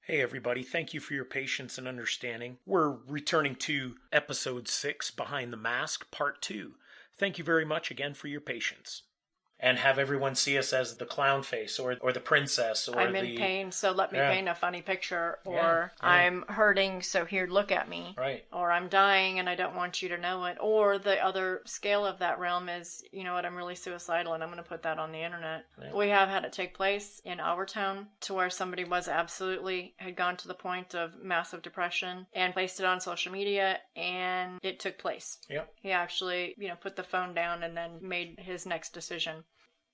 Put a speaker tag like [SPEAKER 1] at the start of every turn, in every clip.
[SPEAKER 1] Hey everybody, thank you for your patience and understanding. We're returning to episode 6, Behind the Mask, part 2. Thank you very much again for your patience. And have everyone see us as the clown face or the princess or
[SPEAKER 2] I'm in pain, so let me paint a funny picture. Or I'm hurting, so here, look at me.
[SPEAKER 1] Right.
[SPEAKER 2] Or I'm dying and I don't want you to know it. Or the other scale of that realm is, you know what, I'm really suicidal and I'm going to put that on the internet. Yeah. We have had it take place in our town to where somebody had gone to the point of massive depression and placed it on social media, and it took place.
[SPEAKER 1] Yep.
[SPEAKER 2] He actually, put the phone down and then made his next decision.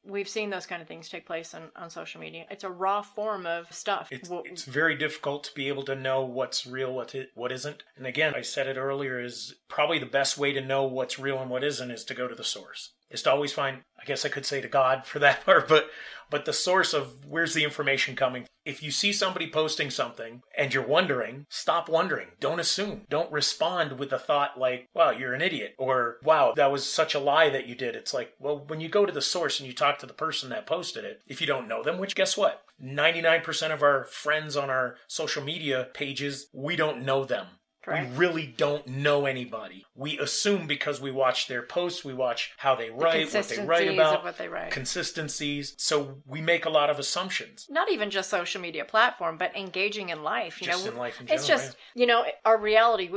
[SPEAKER 2] We've seen those kind of things take place on social media. It's a raw form of stuff.
[SPEAKER 1] It's very difficult to be able to know what's real, what isn't. And again, I said it earlier, is probably the best way to know what's real and what isn't is to go to the source. Is to always find, I guess I could say to God for that part, but the source of where's the information coming. If you see somebody posting something and you're wondering, stop wondering. Don't assume. Don't respond with a thought like, wow, you're an idiot. Or, wow, that was such a lie that you did. It's like, well, when you go to the source and you talk to the person that posted it, if you don't know them, which guess what? 99% of our friends on our social media pages, we don't know them. Correct. We really don't know anybody. We assume because we watch their posts, we watch how they write, what they write about,
[SPEAKER 2] what they write.
[SPEAKER 1] Consistencies. So we make a lot of assumptions.
[SPEAKER 2] Not even just social media platform, but engaging in life.
[SPEAKER 1] In life in general.
[SPEAKER 2] It's just, our reality.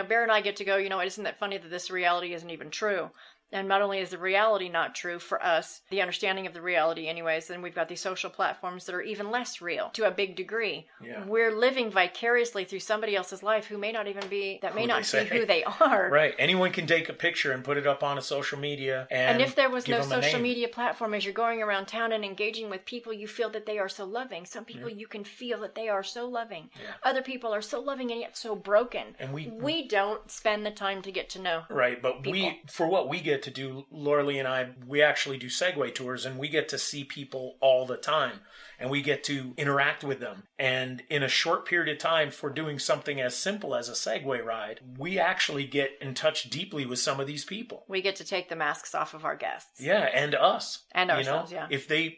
[SPEAKER 2] Bear and I get to go, isn't that funny that this reality isn't even true? And not only is the reality not true for us, the understanding of the reality anyways, then we've got these social platforms that are even less real to a big degree. Yeah. We're living vicariously through somebody else's life who may not even be, that may not be who they are.
[SPEAKER 1] Right. Anyone can take a picture and put it up on a social media. And
[SPEAKER 2] if there was no social media platform, as you're going around town and engaging with people, you feel that they are so loving. Some people you can feel that they are so loving. Yeah. Other people are so loving and yet so broken. And we don't spend the time to get to know.
[SPEAKER 1] Right. But people. For what we get to do, Lora Lee and I, we actually do Segway tours, and we get to see people all the time, and we get to interact with them. And in a short period of time, for doing something as simple as a Segway ride, we actually get in touch deeply with some of these people.
[SPEAKER 2] We get to take the masks off of our guests.
[SPEAKER 1] Yeah, and us.
[SPEAKER 2] And ourselves, yeah.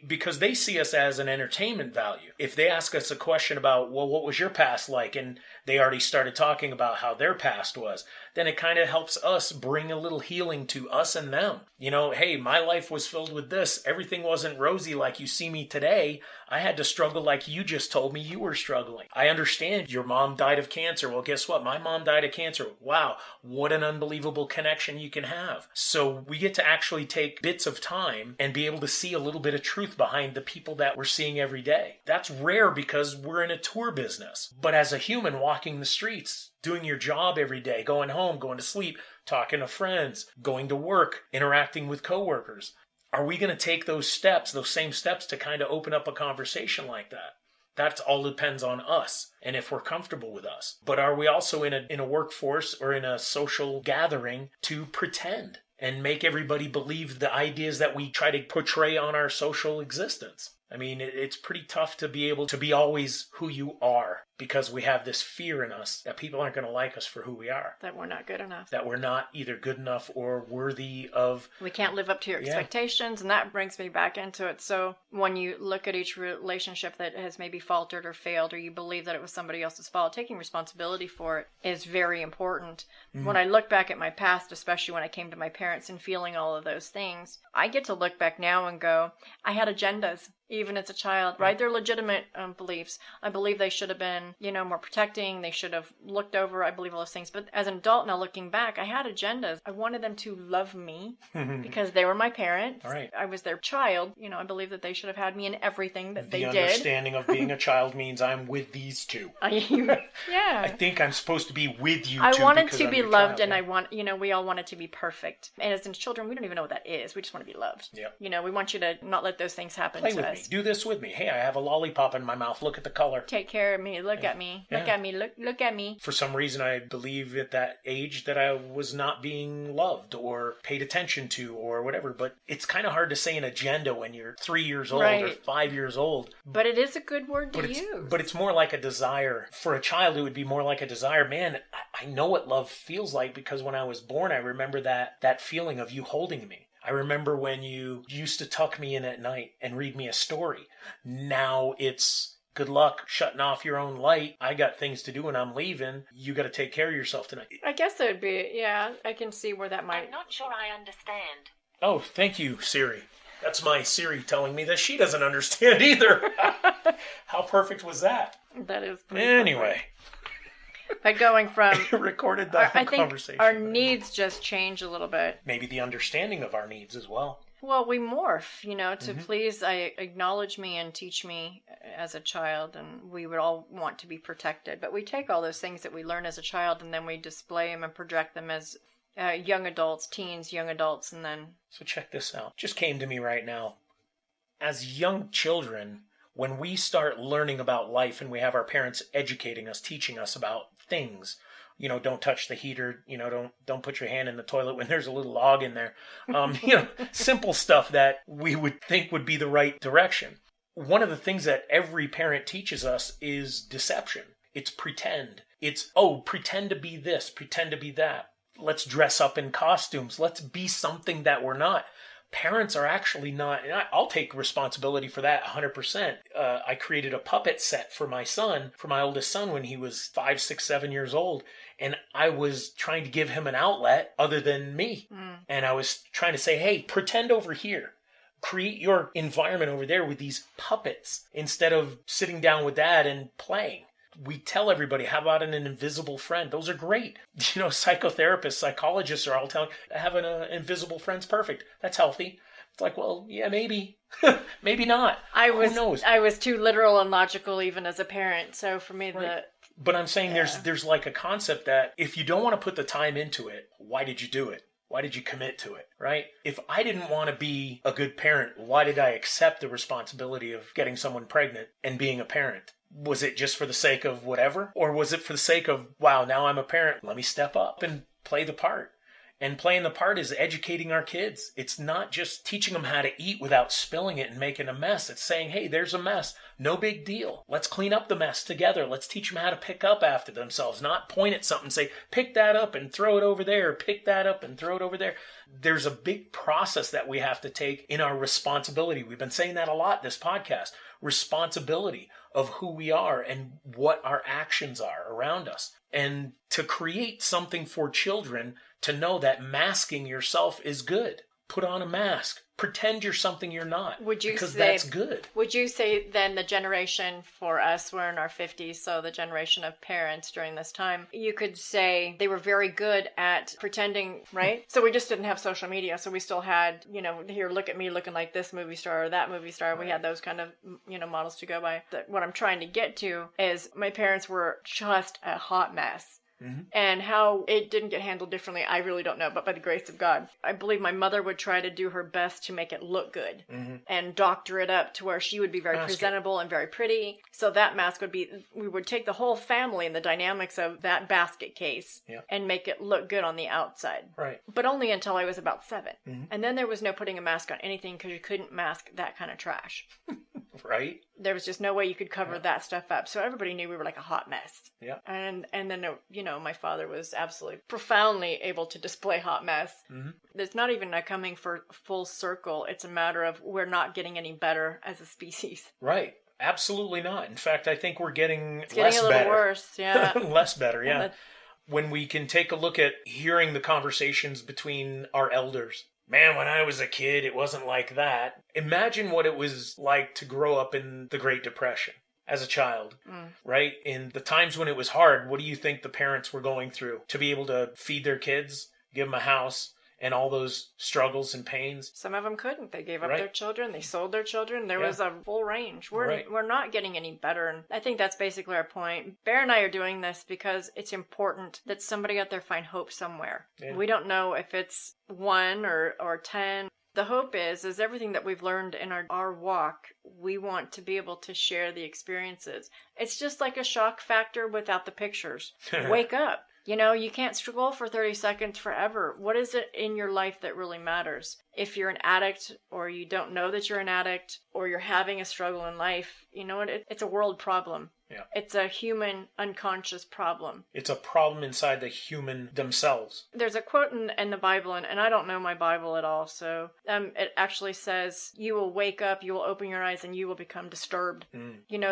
[SPEAKER 1] Because they see us as an entertainment value. If they ask us a question about, well, what was your past like? And they already started talking about how their past was, then it kind of helps us bring a little healing to us and them. Hey, my life was filled with this. Everything wasn't rosy like you see me today. I had to struggle like you just told me you were struggling. I understand your mom died of cancer. Well, guess what? My mom died of cancer. Wow, what an unbelievable connection you can have. So we get to actually take bits of time and be able to see a little bit of truth behind the people that we're seeing every day. That's rare because we're in a tour business. But as a human walking the streets, doing your job every day, going home, going to sleep, talking to friends, going to work, interacting with coworkers. Are we going to take those same steps to kind of open up a conversation like that? That all depends on us and if we're comfortable with us. But are we also in a workforce or in a social gathering to pretend and make everybody believe the ideas that we try to portray on our social existence? I mean, it's pretty tough to be able to be always who you are because we have this fear in us that people aren't going to like us for who we are.
[SPEAKER 2] That we're not good enough.
[SPEAKER 1] That we're not either good enough or worthy of...
[SPEAKER 2] We can't live up to your expectations, and that brings me back into it. So when you look at each relationship that has maybe faltered or failed, or you believe that it was somebody else's fault, taking responsibility for it is very important. Mm-hmm. When I look back at my past, especially when I came to my parents and feeling all of those things, I get to look back now and go, I had agendas. Even as a child, right? They're legitimate beliefs. I believe they should have been, more protecting. They should have looked over, I believe, all those things. But as an adult now looking back, I had agendas. I wanted them to love me because they were my parents.
[SPEAKER 1] Right.
[SPEAKER 2] I was their child. I believe that they should have had me in everything that they did.
[SPEAKER 1] The understanding of being a child means I'm with these two.
[SPEAKER 2] Yeah.
[SPEAKER 1] I think I'm supposed to be with you
[SPEAKER 2] I
[SPEAKER 1] two
[SPEAKER 2] wanted to be loved,
[SPEAKER 1] child,
[SPEAKER 2] and we all wanted to be perfect. And as children, we don't even know what that is. We just want to be loved.
[SPEAKER 1] Yeah.
[SPEAKER 2] We want you to not let those things happen to us.
[SPEAKER 1] Do this with me. Hey, I have a lollipop in my mouth. Look at the color.
[SPEAKER 2] Take care of me. Look at me. Look at me. Look at me.
[SPEAKER 1] For some reason, I believe at that age that I was not being loved or paid attention to or whatever. But it's kind of hard to say an agenda when you're 3 years old or 5 years old.
[SPEAKER 2] But it is a good word to use.
[SPEAKER 1] But it's more like a desire. For a child, it would be more like a desire. Man, I know what love feels like because when I was born, I remember that feeling of you holding me. I remember when you used to tuck me in at night and read me a story. Now it's good luck shutting off your own light. I got things to do and I'm leaving. You got to take care of yourself tonight.
[SPEAKER 2] I guess it would be, yeah, I can see where that might...
[SPEAKER 3] I'm not sure I understand.
[SPEAKER 1] Oh, thank you, Siri. That's my Siri telling me that she doesn't understand either. How perfect was that?
[SPEAKER 2] That is
[SPEAKER 1] anyway.
[SPEAKER 2] But going from...
[SPEAKER 1] recorded that whole conversation.
[SPEAKER 2] Our needs just change a little bit.
[SPEAKER 1] Maybe the understanding of our needs as well.
[SPEAKER 2] Well, we morph, to please acknowledge me and teach me as a child, and we would all want to be protected. But we take all those things that we learn as a child, and then we display them and project them as young adults, teens, young adults, and then...
[SPEAKER 1] So check this out. Just came to me right now. As young children, when we start learning about life and we have our parents educating us, teaching us about things, don't touch the heater, don't put your hand in the toilet when there's a little log in there. Simple stuff that we would think would be the right direction. One of the things that every parent teaches us is deception. It's pretend. It's, pretend to be this, pretend to be that. Let's dress up in costumes. Let's be something that we're not. Parents are actually not, and I'll take responsibility for that 100%. I created a puppet set for my oldest son, when he was 5, 6, 7 years old. And I was trying to give him an outlet other than me. And I was trying to say, hey, pretend over here. Create your environment over there with these puppets instead of sitting down with dad and playing. We tell everybody, how about an invisible friend? Those are great. Psychotherapists, psychologists are all telling, having an invisible friend's perfect. That's healthy. It's like, well, yeah, maybe. Maybe not. Who knows?
[SPEAKER 2] I was too literal and logical even as a parent. So for me,
[SPEAKER 1] right. But I'm saying there's like a concept that if you don't want to put the time into it, why did you do it? Why did you commit to it, right? If I didn't want to be a good parent, why did I accept the responsibility of getting someone pregnant and being a parent? Was it just for the sake of whatever? Or was it for the sake of, wow, now I'm a parent, let me step up and play the part? And playing the part is educating our kids. It's not just teaching them how to eat without spilling it and making a mess. It's saying, hey, there's a mess. No big deal. Let's clean up the mess together. Let's teach them how to pick up after themselves, not point at something and say, pick that up and throw it over there. Pick that up and throw it over there. There's a big process that we have to take in our responsibility. We've been saying that a lot this podcast. Responsibility of who we are and what our actions are around us. And to create something for children to know that masking yourself is good. Put on a mask. Pretend you're something you're not. Because that's good.
[SPEAKER 2] Would you say then the generation for us, we're in our 50s, so the generation of parents during this time, you could say they were very good at pretending, right? So we just didn't have social media, so we still had, here, look at me looking like this movie star or that movie star. Right. We had those kind of, models to go by. What I'm trying to get to is my parents were just a hot mess. Mm-hmm. And how it didn't get handled differently, I really don't know, but by the grace of God, I believe my mother would try to do her best to make it look good and doctor it up to where she would be very presentable and very pretty. So that mask would be, we would take the whole family and the dynamics of that basket case and make it look good on the outside.
[SPEAKER 1] Right.
[SPEAKER 2] But only until I was about 7. Mm-hmm. And then there was no putting a mask on anything because you couldn't mask that kind of trash.
[SPEAKER 1] Right.
[SPEAKER 2] There was just no way you could cover that stuff up. So everybody knew we were like a hot mess.
[SPEAKER 1] Yeah.
[SPEAKER 2] And then, my father was absolutely profoundly able to display hot mess. Mm-hmm. It's not even a coming for full circle. It's a matter of we're not getting any better as a species.
[SPEAKER 1] Right. Absolutely not. In fact, I think we're getting
[SPEAKER 2] a little worse. Yeah.
[SPEAKER 1] Less better. Yeah. When we can take a look at hearing the conversations between our elders. Man, when I was a kid, it wasn't like that. Imagine what it was like to grow up in the Great Depression as a child, right? In the times when it was hard, what do you think the parents were going through to be able to feed their kids, give them a house, and all those struggles and pains?
[SPEAKER 2] Some of them couldn't. They gave up their children. They sold their children. There was a full range. We're not getting any better. And I think that's basically our point. Bear and I are doing this because it's important that somebody out there find hope somewhere. Yeah. We don't know if it's 1 or 10. The hope is everything that we've learned in our walk, we want to be able to share the experiences. It's just like a shock factor without the pictures. Wake up. You can't scroll for 30 seconds forever. What is it in your life that really matters? If you're an addict or you don't know that you're an addict or you're having a struggle in life, you know what? It's a world problem.
[SPEAKER 1] Yeah.
[SPEAKER 2] It's a human unconscious problem.
[SPEAKER 1] It's a problem inside the human themselves.
[SPEAKER 2] There's a quote in the Bible, and I don't know my Bible at all, so it actually says, you will wake up, you will open your eyes, and you will become disturbed.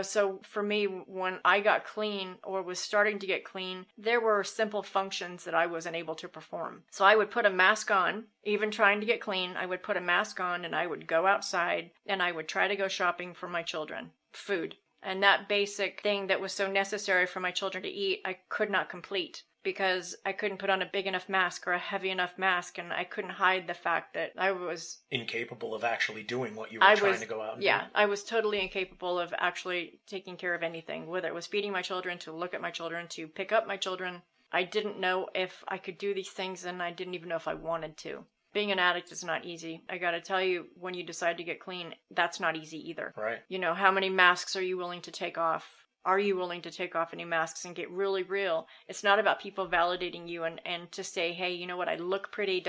[SPEAKER 2] So for me, when I got clean or was starting to get clean, there were simple functions that I wasn't able to perform. So I would put a mask on, even trying to get clean, I would put a mask on and I would go outside and I would try to go shopping for my children, food. And that basic thing that was so necessary for my children to eat, I could not complete because I couldn't put on a big enough mask or a heavy enough mask, and I couldn't hide the fact that I was
[SPEAKER 1] incapable of actually doing what you were trying to go out and do.
[SPEAKER 2] I was totally incapable of actually taking care of anything, whether it was feeding my children, to look at my children, to pick up my children. I didn't know if I could do these things, and I didn't even know if I wanted to. Being an addict is not easy. I gotta tell you, when you decide to get clean, that's not easy either.
[SPEAKER 1] Right.
[SPEAKER 2] How many masks are you willing to take off? Are you willing to take off any masks and get really real? It's not about people validating you and to say, hey, you know what, I look pretty,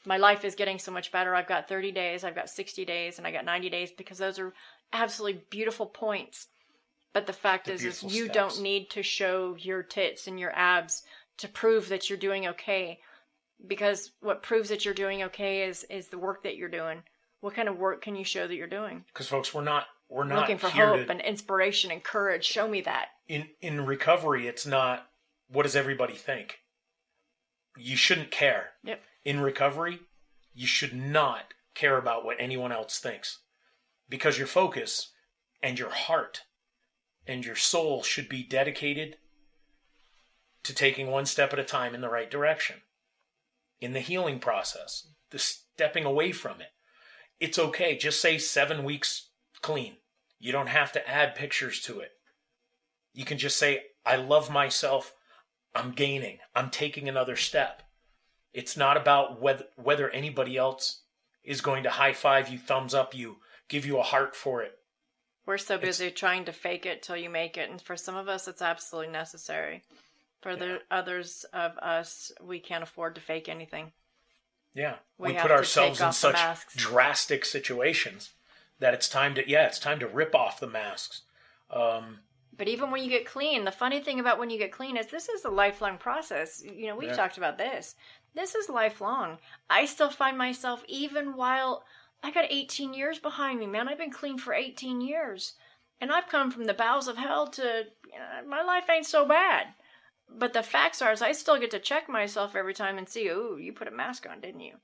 [SPEAKER 2] my life is getting so much better. I've got 30 days, I've got 60 days, and I got 90 days, because those are absolutely beautiful points. But the fact is you
[SPEAKER 1] steps.
[SPEAKER 2] don't need to show your tits and your abs to prove that you're doing okay. Because what proves that you're doing okay is the work that you're doing. What kind of work can you show that you're doing?
[SPEAKER 1] Because folks, we're not
[SPEAKER 2] looking for
[SPEAKER 1] here
[SPEAKER 2] hope and inspiration and courage. Show me that.
[SPEAKER 1] In recovery, it's not what does everybody think. You shouldn't care.
[SPEAKER 2] Yep.
[SPEAKER 1] In recovery, you should not care about what anyone else thinks, because your focus and your heart and your soul should be dedicated to taking one step at a time in the right direction. In the healing process, the stepping away from it. It's okay. Just say 7 weeks clean. You don't have to add pictures to it. You can just say, I love myself. I'm gaining. I'm taking another step. It's not about whether anybody else is going to high five you, thumbs up you, give you a heart for it.
[SPEAKER 2] We're so busy trying to fake it till you make it. And for some of us, it's absolutely necessary. For the others of us, we can't afford to fake anything.
[SPEAKER 1] Yeah.
[SPEAKER 2] We
[SPEAKER 1] put ourselves in such drastic situations that it's time to rip off the masks.
[SPEAKER 2] But even when you get clean, the funny thing about when you get clean is this is a lifelong process. We've talked about this. This is lifelong. I still find myself, even while I got 18 years behind me, man. I've been clean for 18 years. And I've come from the bowels of hell to, my life ain't so bad. But the facts are, is I still get to check myself every time and see, oh, you put a mask on, didn't you?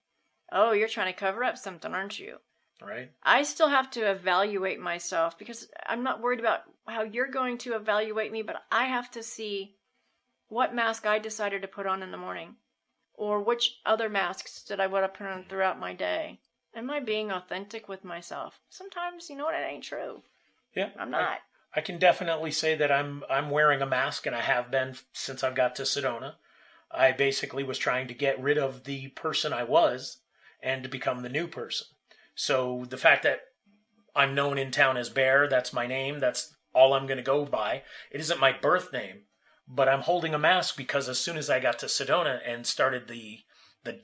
[SPEAKER 2] Oh, you're trying to cover up something, aren't you?
[SPEAKER 1] Right.
[SPEAKER 2] I still have to evaluate myself, because I'm not worried about how you're going to evaluate me, but I have to see what mask I decided to put on in the morning, or which other masks did I want to put on throughout my day. Am I being authentic with myself? Sometimes, it ain't true.
[SPEAKER 1] Yeah.
[SPEAKER 2] I'm not.
[SPEAKER 1] I can definitely say that I'm wearing a mask, and I have been since I've got to Sedona. I basically was trying to get rid of the person I was and to become the new person. So the fact that I'm known in town as Bear, that's my name, that's all I'm going to go by. It isn't my birth name, but I'm holding a mask because as soon as I got to Sedona and started the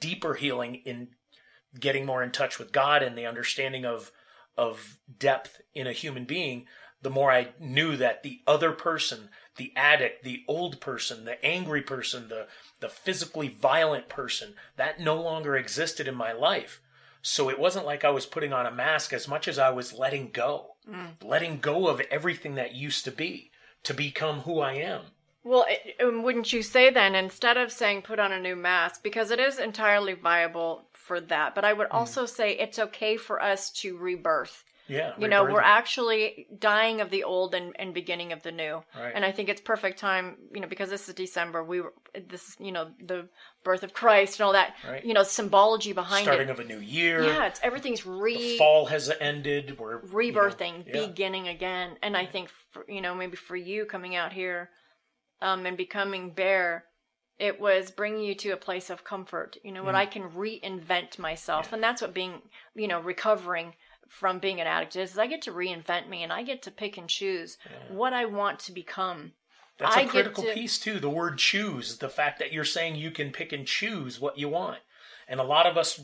[SPEAKER 1] deeper healing in getting more in touch with God and the understanding of depth in a human being, the more I knew that the other person, the addict, the old person, the angry person, the physically violent person, that no longer existed in my life. So it wasn't like I was putting on a mask as much as I was letting go. Letting go of everything that used to be to become who I am.
[SPEAKER 2] Well, wouldn't you say then, instead of saying put on a new mask, because it is entirely viable for that, but I would also say it's okay for us to rebirth.
[SPEAKER 1] Yeah.
[SPEAKER 2] We're actually dying of the old and beginning of the new.
[SPEAKER 1] Right.
[SPEAKER 2] And I think it's perfect time, because this is December, the birth of Christ and all that,
[SPEAKER 1] right.
[SPEAKER 2] Symbology behind
[SPEAKER 1] Starting of a new year.
[SPEAKER 2] Yeah, everything's
[SPEAKER 1] the fall has ended. We're
[SPEAKER 2] rebirthing, beginning again. And I think, maybe for you coming out here and becoming Bear, it was bringing you to a place of comfort. What I can reinvent myself. Yeah. And that's what being, recovering from being an addict is I get to reinvent me, and I get to pick and choose what I want to become.
[SPEAKER 1] That's a critical piece too, the word choose, the fact that you're saying you can pick and choose what you want. And a lot of us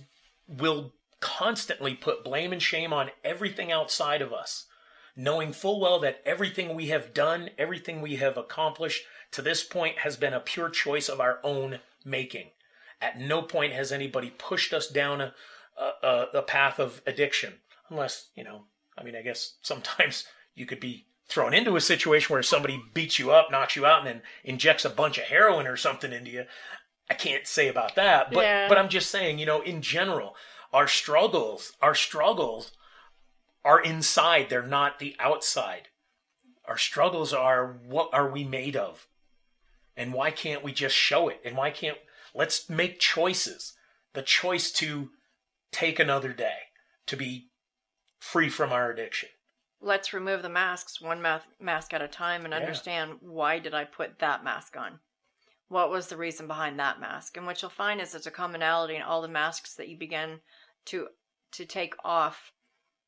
[SPEAKER 1] will constantly put blame and shame on everything outside of us. knowing full well that everything we have done, everything we have accomplished to this point has been a pure choice of our own making. At no point has anybody pushed us down a path of addiction, unless, I guess sometimes you could be thrown into a situation where somebody beats you up, knocks you out, and then injects a bunch of heroin or something into you. I can't say about that, but I'm just saying, in general, our struggles are inside. They're not the outside. Our struggles are, what are we made of? And why can't we just show it? And let's make choices. The choice to take another day, to be free from our addiction.
[SPEAKER 2] Let's remove the masks one mask at a time and understand, why did I put that mask on? What was the reason behind that mask? And what you'll find is there's a commonality in all the masks that you begin to take off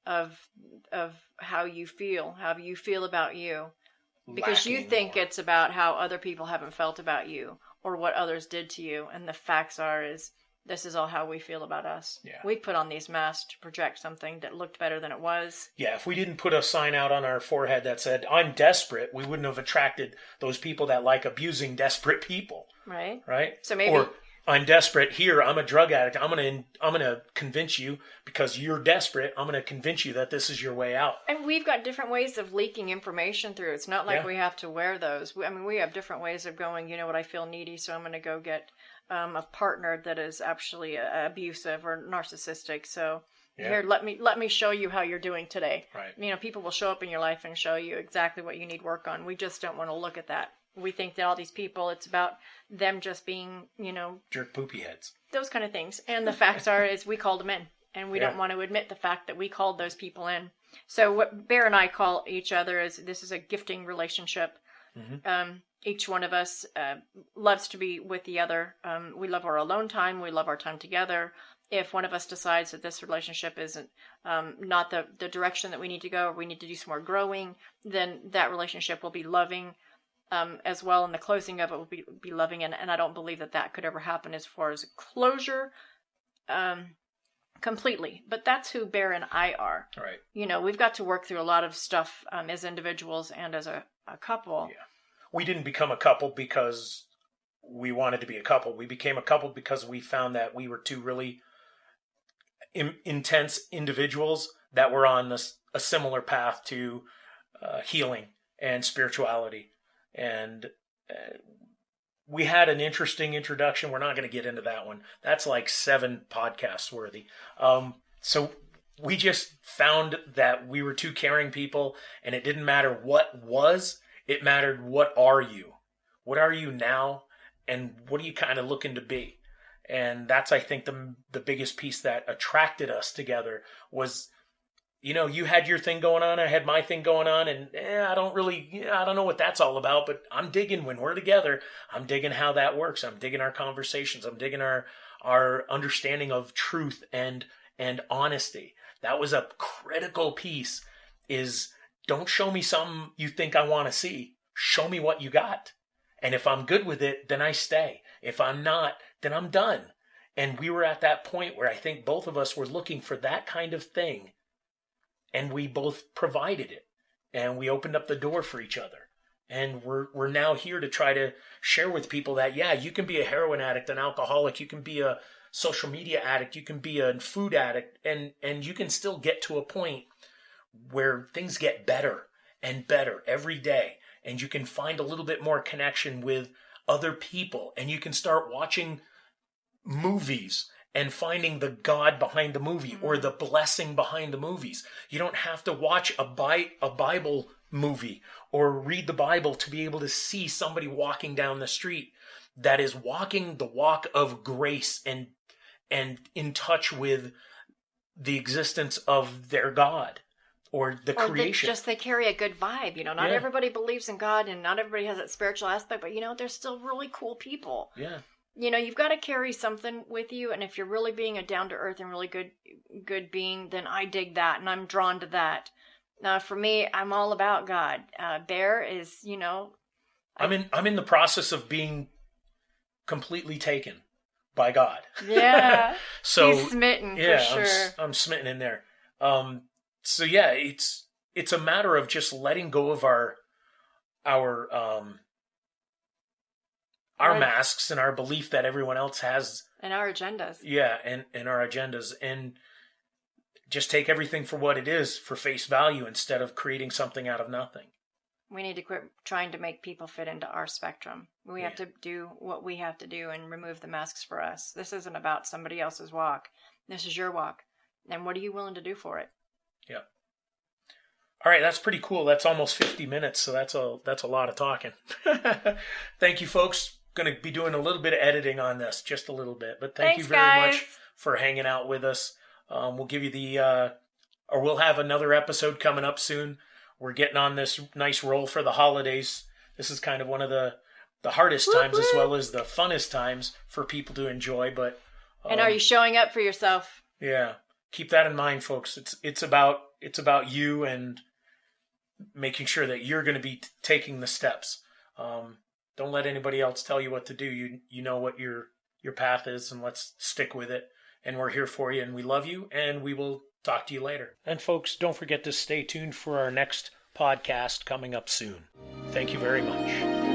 [SPEAKER 2] of how you feel about you. Because you think it's about how other people haven't felt about you or what others did to you. And the facts is this is all how we feel about us.
[SPEAKER 1] Yeah.
[SPEAKER 2] We put on these masks to project something that looked better than it was.
[SPEAKER 1] Yeah, if we didn't put a sign out on our forehead that said, I'm desperate, we wouldn't have attracted those people that like abusing desperate people.
[SPEAKER 2] Right.
[SPEAKER 1] Right?
[SPEAKER 2] So maybe...
[SPEAKER 1] Or, I'm desperate here, I'm a drug addict, I'm gonna convince you, because you're desperate, I'm gonna convince you that this is your way out.
[SPEAKER 2] And we've got different ways of leaking information through. It's not like we have to wear those. We have different ways of going, I feel needy, so I'm gonna go get a partner that is actually abusive or narcissistic. So here, let me show you how you're doing today.
[SPEAKER 1] Right.
[SPEAKER 2] People will show up in your life and show you exactly what you need work on. We just don't want to look at that. We think that all these people, it's about them just being,
[SPEAKER 1] jerk poopy heads.
[SPEAKER 2] Those kind of things. And the facts is we called them in. And we don't want to admit the fact that we called those people in. So what Bear and I call each other is, this is a gifting relationship. Mm-hmm. Each one of us loves to be with the other. We love our alone time. We love our time together. If one of us decides that this relationship isn't not the direction that we need to go, or we need to do some more growing, then that relationship will be loving as well. And the closing of it will be loving. And I don't believe that could ever happen as far as closure completely. But that's who Bear and I are.
[SPEAKER 1] Right.
[SPEAKER 2] We've got to work through a lot of stuff as individuals and as a couple.
[SPEAKER 1] Yeah. We didn't become a couple because we wanted to be a couple. We became a couple because we found that we were two really intense individuals that were on a similar path to healing and spirituality. And we had an interesting introduction. We're not going to get into that one. That's like 7 podcasts worthy. So we just found that we were two caring people, and it didn't matter what was. It mattered, what are you? What are you now? And what are you kind of looking to be? And that's, I think, the biggest piece that attracted us together was, you had your thing going on, I had my thing going on, and I don't know what that's all about, but I'm digging when we're together. I'm digging how that works. I'm digging our conversations. I'm digging our understanding of truth and honesty. That was a critical piece, is don't show me something you think I want to see. Show me what you got. And if I'm good with it, then I stay. If I'm not, then I'm done. And we were at that point where I think both of us were looking for that kind of thing. And we both provided it. And we opened up the door for each other. And we're now here to try to share with people that, you can be a heroin addict, an alcoholic, you can be a social media addict, you can be a food addict, and you can still get to a point where things get better and better every day. And you can find a little bit more connection with other people. And you can start watching movies and finding the God behind the movie or the blessing behind the movies. You don't have to watch a Bible movie or read the Bible to be able to see somebody walking down the street that is walking the walk of grace and in touch with the existence of their God. Or the creation.
[SPEAKER 2] They carry a good vibe. Not everybody believes in God, and not everybody has that spiritual aspect, but they're still really cool people.
[SPEAKER 1] Yeah.
[SPEAKER 2] You've got to carry something with you, and if you're really being a down-to-earth and really good being, then I dig that, and I'm drawn to that. For me, I'm all about God. Bear is,
[SPEAKER 1] I'm in the process of being completely taken by God.
[SPEAKER 2] Yeah.
[SPEAKER 1] So
[SPEAKER 2] he's smitten, for sure.
[SPEAKER 1] I'm smitten in there. So yeah, it's it's a matter of just letting go of our
[SPEAKER 2] Right.
[SPEAKER 1] masks and our belief that everyone else has.
[SPEAKER 2] And our agendas.
[SPEAKER 1] Yeah, and our agendas, and just take everything for what it is, for face value, instead of creating something out of nothing.
[SPEAKER 2] We need to quit trying to make people fit into our spectrum. We have to do what we have to do and remove the masks for us. This isn't about somebody else's walk. This is your walk. And what are you willing to do for it?
[SPEAKER 1] Yeah. All right, that's pretty cool. That's almost 50 minutes, so that's a lot of talking. Thank you, folks. Going to be doing a little bit of editing on this, just a little bit. But thank you very much for hanging out with us. We'll give you or we'll have another episode coming up soon. We're getting on this nice roll for the holidays. This is kind of one of the hardest times as well as the funnest times for people to enjoy. But
[SPEAKER 2] and are you showing up for yourself?
[SPEAKER 1] Yeah, keep that in mind, folks. It's about you and making sure that you're going to be taking the steps. Don't let anybody else tell you what to do. You know what your path is, and let's stick with it. And we're here for you, and we love you, and we will talk to you later. And folks, don't forget to stay tuned for our next podcast coming up soon. Thank you very much.